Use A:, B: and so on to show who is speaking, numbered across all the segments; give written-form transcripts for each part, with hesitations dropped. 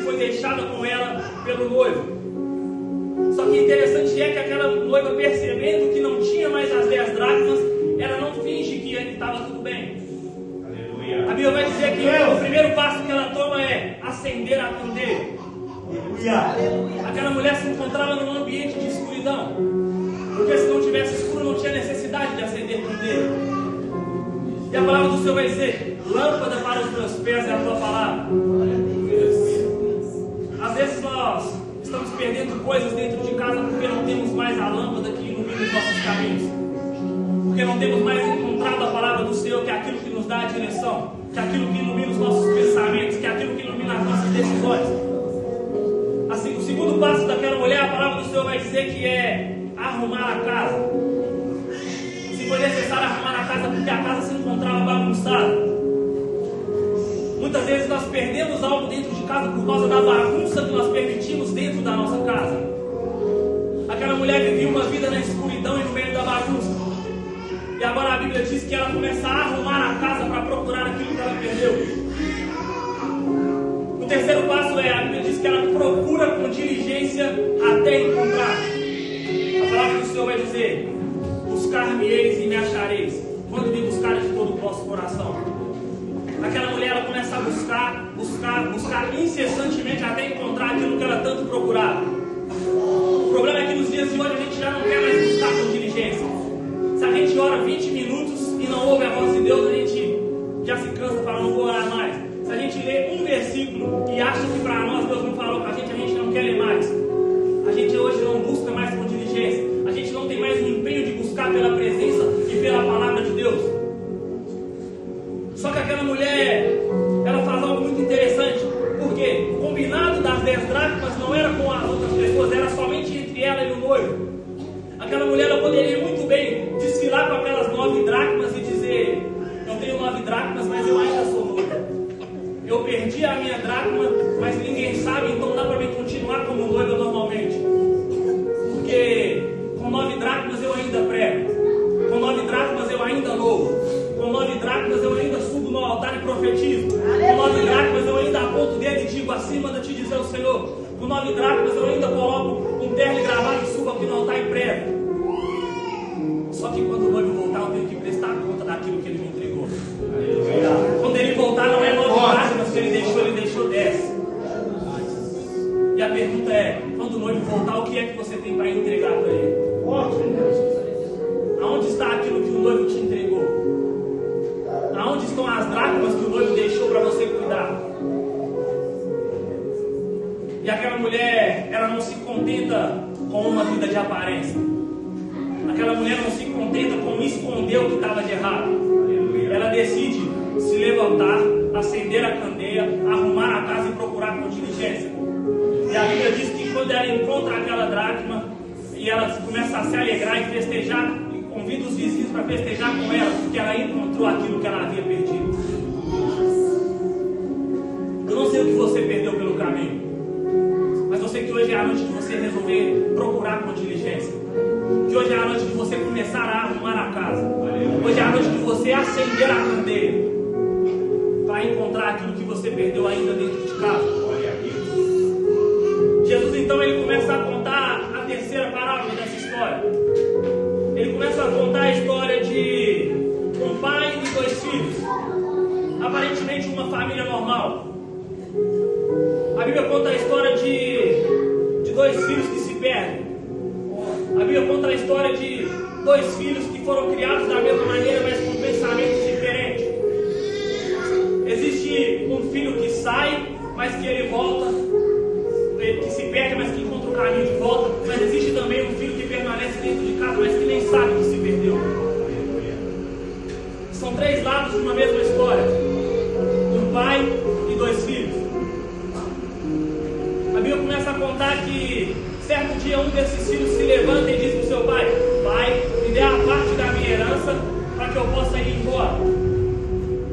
A: foi deixada com ela pelo noivo. Só que interessante é que aquela noiva, percebendo que não tinha mais as 10 dracmas, ela não finge que estava tudo bem. Aleluia. A Bíblia vai dizer que o primeiro passo que ela toma é acender a candeia. Aleluia. Aquela mulher se encontrava num ambiente de escuridão, porque se não tivesse escuro não tinha necessidade de acender candeia. E a palavra do Senhor vai dizer: lâmpada para os meus pés é a tua palavra. Às vezes nós estamos perdendo coisas dentro de casa porque não temos mais a lâmpada que ilumina os nossos caminhos, porque não temos mais encontrado a palavra do Senhor, que é aquilo que nos dá a direção, que é aquilo que ilumina os nossos pensamentos, que é aquilo que ilumina as nossas decisões. Assim, o segundo passo daquela mulher, a palavra do Senhor vai dizer que é arrumar a casa. Se foi necessário arrumar a casa porque a casa se encontrava bagunçada. Muitas vezes nós perdemos algo dentro de casa por causa da bagunça que nós permitimos dentro da nossa casa. Aquela mulher vivia uma vida na escuridão e no meio da bagunça. E agora a Bíblia diz que ela começa a arrumar a casa para procurar aquilo que ela perdeu. O terceiro passo é, a Bíblia diz que ela procura com diligência até encontrar. A palavra do Senhor vai dizer: buscar-me-eis e me achareis, quando me buscares de todo o vosso coração. Aquela mulher, ela começa a buscar incessantemente até encontrar aquilo que ela tanto procurava. O problema é que nos dias de hoje a gente já não quer mais buscar com diligência. Se a gente ora 20 minutos e não ouve a voz de Deus, a gente já se cansa e fala: não vou orar mais. Se a gente lê um versículo e acha que para nós Deus não falou com a gente não quer ler mais. A gente hoje não busca mais com diligência. A gente não tem mais o empenho de buscar pela presença e pela palavra de Deus. Só que aquela mulher, ela faz algo muito interessante, porque o combinado das 10 dracmas não era com as outras pessoas, era somente entre ela e o noivo. Aquela mulher, ela poderia muito bem desfilar com aquelas 9 dracmas e dizer: eu tenho 9 dracmas, mas eu ainda sou noiva. Eu perdi a minha dracma, mas ninguém sabe, então dá para mim continuar como noiva normalmente. Porque com 9 dracmas eu ainda prego, com 9 dracmas eu ainda louvo, com 9 dracmas eu ainda subo no altar e profetizo, com 9 dracmas eu ainda aponto o dedo e digo: assim manda te dizer o Senhor. Com 9 dracmas eu ainda coloco um terno e gravado e subo aqui no altar e prego. Só que quando o noivo voltar, eu tenho que prestar conta daquilo que ele me entregou. Quando ele voltar, não é 9 dracmas que ele deixou 10. E a pergunta é: quando o noivo voltar, o que é que você tem para entregar para ele? Aonde está aquilo que o noivo te entregou? Aonde estão as dracmas que o noivo deixou para você cuidar? E aquela mulher, ela não se contenta com uma vida de aparência. Aquela mulher não se contenta com esconder o que estava de errado. Ela decide se levantar, acender a candeia, arrumar a casa e procurar com diligência. E a Bíblia diz que quando ela encontra aquela dracma, e ela começa a se alegrar e festejar, e convida os vizinhos para festejar com ela, porque ela encontrou aquilo que ela havia perdido. Eu não sei o que você perdeu pelo caminho, mas eu sei que hoje é a noite de você resolver procurar com diligência. Que hoje é a noite de você começar a arrumar a casa. Hoje é a noite de você acender a candeia para encontrar aquilo que você perdeu ainda dentro de casa. Jesus então ele começa a contar a terceira parábola dessa história. Ele começa a contar a história de um pai e 2 filhos. Aparentemente uma família normal. A Bíblia conta a história de 2 filhos que se perdem. A Bíblia conta a história de 2 filhos que foram criados da mesma maneira, mas com pensamentos diferentes. Existe um filho que sai, mas que ele volta, que se perde, mas que encontra o caminho de volta. Mas existe também um filho que permanece dentro de casa, mas que nem sabe que se perdeu. São 3 lados de uma mesma história: um pai e 2 filhos. A Bíblia começa a contar que certo dia um desses filhos se levanta e diz para o seu pai: pai, me dê a parte da minha herança para que eu possa ir embora.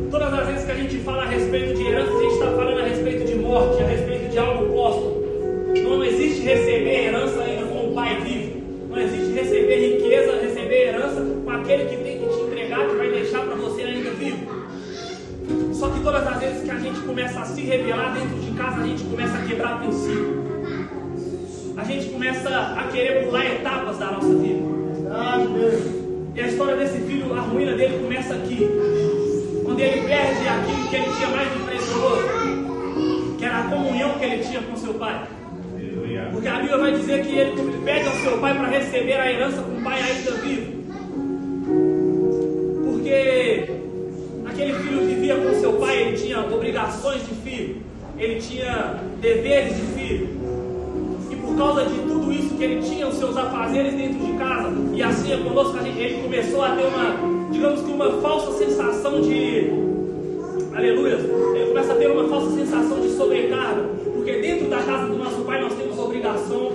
A: Todas as vezes que a gente fala a respeito de herança, a gente está falando a respeito de morte, a respeito de algo póstumo. Não existe receber herança ainda com o pai vivo. Não existe receber riqueza, receber herança com aquele que tem que te entregar, que vai deixar para você ainda vivo. Só que todas as vezes que a gente começa a se revelar dentro de casa a gente começa a quebrar princípio. A gente começa a querer pular etapas da nossa vida. E a história desse filho, a ruína dele começa aqui. Quando ele perde aquilo que ele tinha mais de precioso, que era a comunhão que ele tinha com seu pai. Porque a Bíblia vai dizer que ele pede ao seu pai para receber a herança com o pai ainda vivo. Porque aquele filho vivia com seu pai, ele tinha obrigações de filho, ele tinha deveres de filho. E por causa de tudo isso que ele tinha, os seus afazeres dentro de casa, e assim é conosco, ele começou a ter uma falsa sensação de, aleluia, ele começa a ter uma falsa sensação de sobrecarga, porque dentro da casa do nosso pai nós temos obrigação,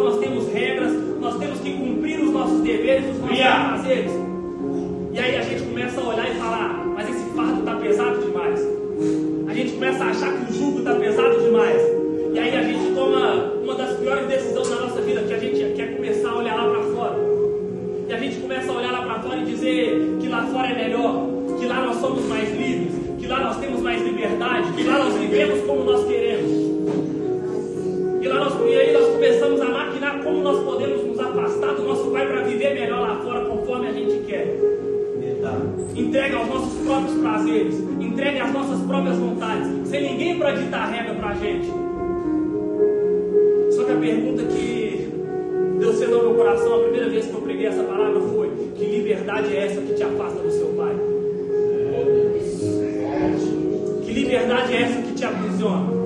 A: nós temos regras, nós temos que cumprir os nossos deveres, os nossos afazeres. E aí a gente começa a olhar e falar, mas esse fardo está pesado demais. A gente começa a achar que o jugo está pesado demais. E aí a gente toma uma das piores decisões da nossa vida, que a gente quer começar a olhar lá para fora. E a gente começa a olhar lá para fora e dizer que lá fora é melhor, que lá nós somos mais livres, que lá nós temos mais liberdade, que lá nós vivemos como nós queremos. E aí nós começamos a maquinar como nós podemos nos afastar do nosso pai para viver melhor lá fora, conforme a gente quer. Entregue aos nossos próprios prazeres, entregue às nossas próprias vontades, sem ninguém para ditar regra para a gente. Só que a pergunta que Deus fez ao meu coração a primeira vez que eu preguei essa palavra foi: que liberdade é essa que te afasta do seu pai? Que liberdade é essa que te aprisiona?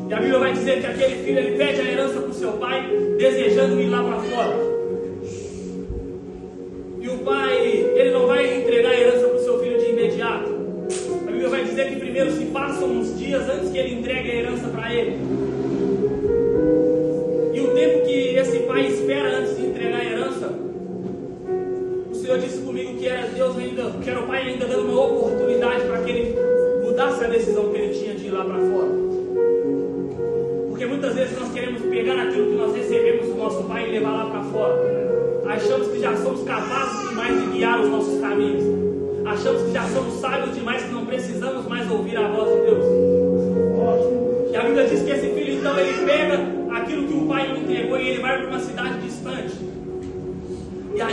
A: E a Bíblia vai dizer que aquele filho, ele pede a herança para o seu pai, desejando ir lá para fora. E o pai, ele não vai entregar a herança para o seu filho de imediato. A Bíblia vai dizer que primeiro se passam uns dias antes que ele entregue a herança para ele. E o tempo que esse pai espera antes de entregar a herança, o Senhor disse comigo que era Deus ainda, que era o pai ainda dando uma oportunidade para que ele mudasse a decisão que ele tinha de ir lá para fora. Porque muitas vezes nós queremos pegar aquilo que nós recebemos do nosso pai e levar lá para fora. Achamos que já somos capazes demais de guiar os nossos caminhos. Achamos que já somos sábios demais, que não precisamos mais ouvir a voz de Deus. E a Bíblia diz que esse filho, então, ele pega aquilo que o pai não entregou e ele vai para uma cidade distante.